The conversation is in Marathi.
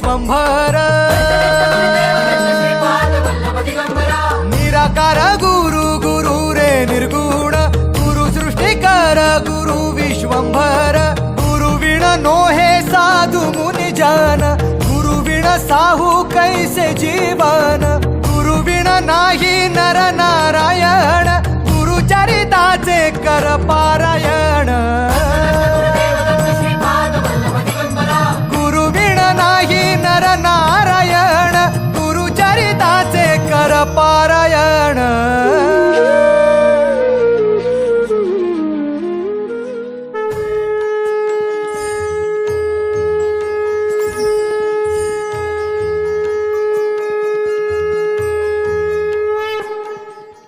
विश्वंभर निराकार गुरु गुरु रे निर्गुण गुरु सृष्टिकर गुरु विश्वंभर गुरु विण नोहे साधु मुनि जन गुरु विण साहू कैसे जीवन गुरु विण नाही नर नारायण गुरु चरिताचे कर पारायण